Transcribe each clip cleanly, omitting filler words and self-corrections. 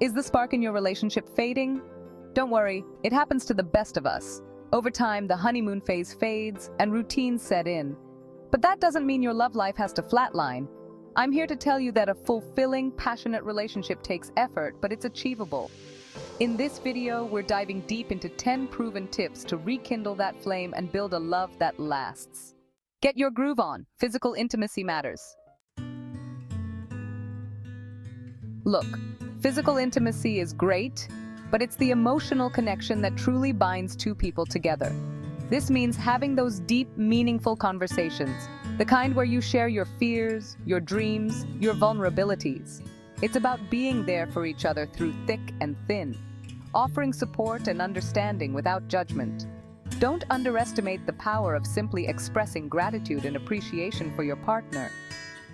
Is the spark in your relationship fading? Don't worry, it happens to the best of us. Over time, the honeymoon phase fades and routines set in. But that doesn't mean your love life has to flatline. I'm here to tell you that a fulfilling, passionate relationship takes effort, but it's achievable. In this video, we're diving deep into 10 proven tips to rekindle that flame and build a love that lasts. Get your groove on. Physical intimacy matters. Look, physical intimacy is great, but it's the emotional connection that truly binds two people together. This means having those deep, meaningful conversations, the kind where you share your fears, your dreams, your vulnerabilities. It's about being there for each other through thick and thin, offering support and understanding without judgment. Don't underestimate the power of simply expressing gratitude and appreciation for your partner.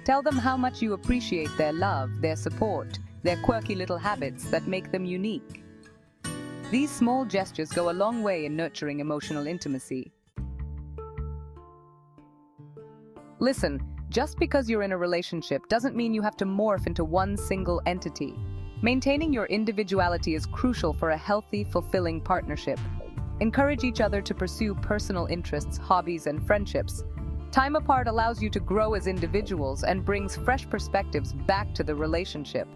Tell them how much you appreciate their love, their support, their quirky little habits that make them unique. These small gestures go a long way in nurturing emotional intimacy. Listen, just because you're in a relationship doesn't mean you have to morph into one single entity. Maintaining your individuality is crucial for a healthy, fulfilling partnership. Encourage each other to pursue personal interests, hobbies, and friendships. Time apart allows you to grow as individuals and brings fresh perspectives back to the relationship.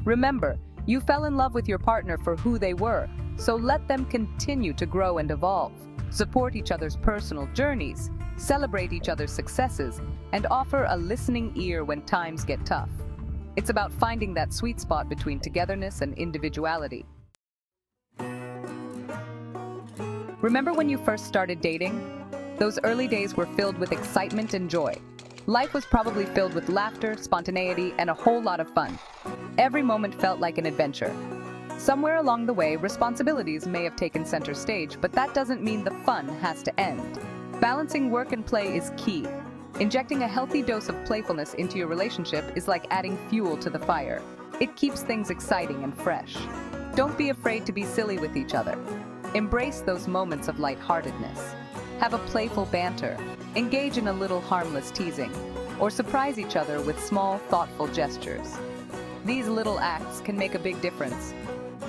Remember, you fell in love with your partner for who they were, so let them continue to grow and evolve. Support each other's personal journeys, celebrate each other's successes, and offer a listening ear when times get tough. It's about finding that sweet spot between togetherness and individuality. Remember when you first started dating? Those early days were filled with excitement and joy. Life was probably filled with laughter, spontaneity, and a whole lot of fun. Every moment felt like an adventure. Somewhere along the way, responsibilities may have taken center stage, but that doesn't mean the fun has to end. Balancing work and play is key. Injecting a healthy dose of playfulness into your relationship is like adding fuel to the fire. It keeps things exciting and fresh. Don't be afraid to be silly with each other. Embrace those moments of lightheartedness. Have a playful banter, engage in a little harmless teasing, or surprise each other with small, thoughtful gestures. These little acts can make a big difference.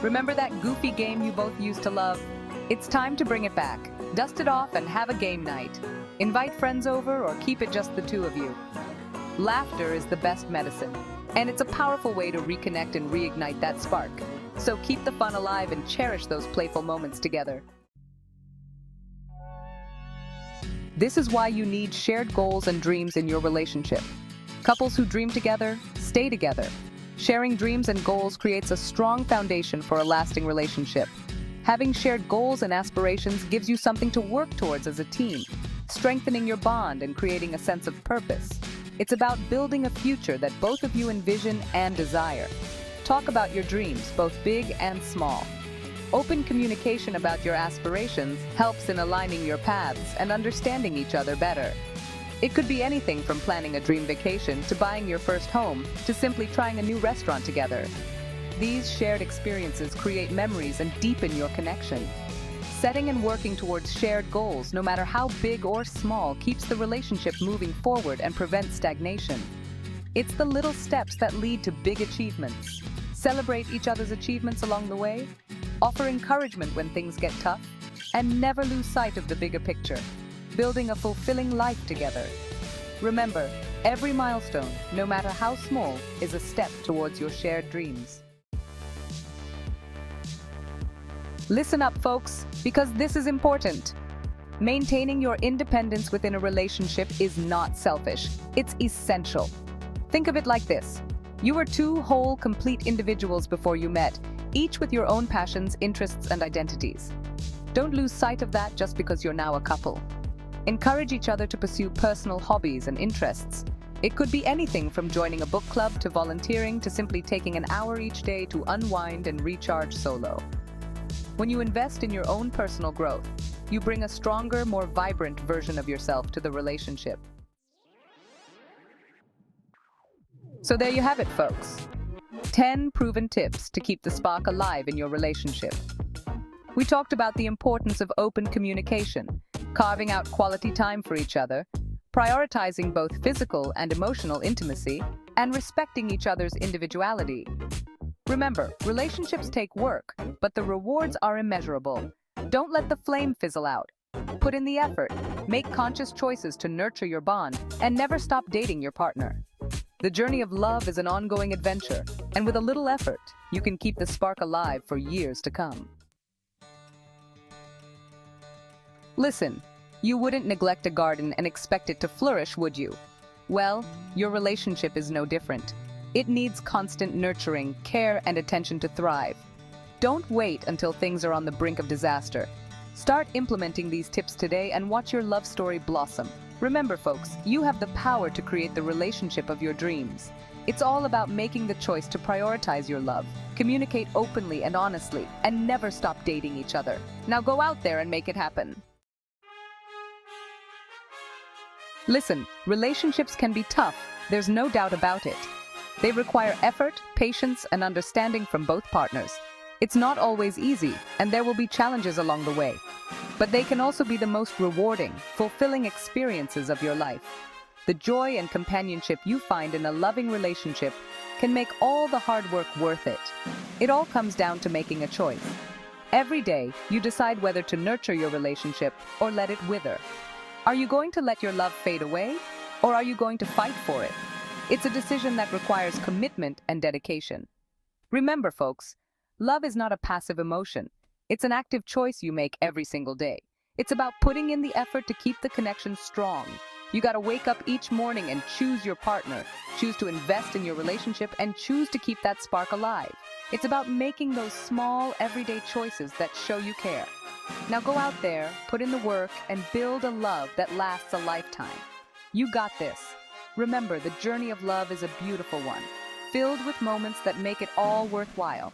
Remember that goofy game you both used to love? It's time to bring it back. Dust it off and have a game night. Invite friends over or keep it just the two of you. Laughter is the best medicine, and it's a powerful way to reconnect and reignite that spark. So keep the fun alive and cherish those playful moments together. This is why you need shared goals and dreams in your relationship. Couples who dream together, stay together. Sharing dreams and goals creates a strong foundation for a lasting relationship. Having shared goals and aspirations gives you something to work towards as a team, strengthening your bond and creating a sense of purpose. It's about building a future that both of you envision and desire. Talk about your dreams, both big and small. Open communication about your aspirations helps in aligning your paths and understanding each other better. It could be anything from planning a dream vacation to buying your first home to simply trying a new restaurant together. These shared experiences create memories and deepen your connection. Setting and working towards shared goals, no matter how big or small, keeps the relationship moving forward and prevents stagnation. It's the little steps that lead to big achievements. Celebrate each other's achievements along the way. Offer encouragement when things get tough, and never lose sight of the bigger picture, building a fulfilling life together. Remember, every milestone, no matter how small, is a step towards your shared dreams. Listen up, folks, because this is important. Maintaining your independence within a relationship is not selfish, it's essential. Think of it like this. You were two whole, complete individuals before you met, each with your own passions, interests, and identities. Don't lose sight of that just because you're now a couple. Encourage each other to pursue personal hobbies and interests. It could be anything from joining a book club to volunteering to simply taking an hour each day to unwind and recharge solo. When you invest in your own personal growth, you bring a stronger, more vibrant version of yourself to the relationship. So there you have it, folks. 10 proven tips to keep the spark alive in your relationship. We talked about the importance of open communication, carving out quality time for each other, prioritizing both physical and emotional intimacy, and respecting each other's individuality. Remember, relationships take work, but the rewards are immeasurable. Don't let the flame fizzle out. Put in the effort, make conscious choices to nurture your bond, and never stop dating your partner. The journey of love is an ongoing adventure, and with a little effort, you can keep the spark alive for years to come. Listen, you wouldn't neglect a garden and expect it to flourish, would you? Well, your relationship is no different. It needs constant nurturing, care, and attention to thrive. Don't wait until things are on the brink of disaster. Start implementing these tips today and watch your love story blossom. Remember, folks, you have the power to create the relationship of your dreams. It's all about making the choice to prioritize your love, communicate openly and honestly, and never stop dating each other. Now go out there and make it happen. Listen, relationships can be tough, there's no doubt about it. They require effort, patience, and understanding from both partners. It's not always easy, and there will be challenges along the way. But they can also be the most rewarding, fulfilling experiences of your life. The joy and companionship you find in a loving relationship can make all the hard work worth it. It all comes down to making a choice. Every day, you decide whether to nurture your relationship or let it wither. Are you going to let your love fade away, or are you going to fight for it? It's a decision that requires commitment and dedication. Remember, folks, love is not a passive emotion. It's an active choice you make every single day. It's about putting in the effort to keep the connection strong. You gotta wake up each morning and choose your partner, choose to invest in your relationship, and choose to keep that spark alive. It's about making those small, everyday choices that show you care. Now go out there, put in the work, and build a love that lasts a lifetime. You got this. Remember, the journey of love is a beautiful one, filled with moments that make it all worthwhile.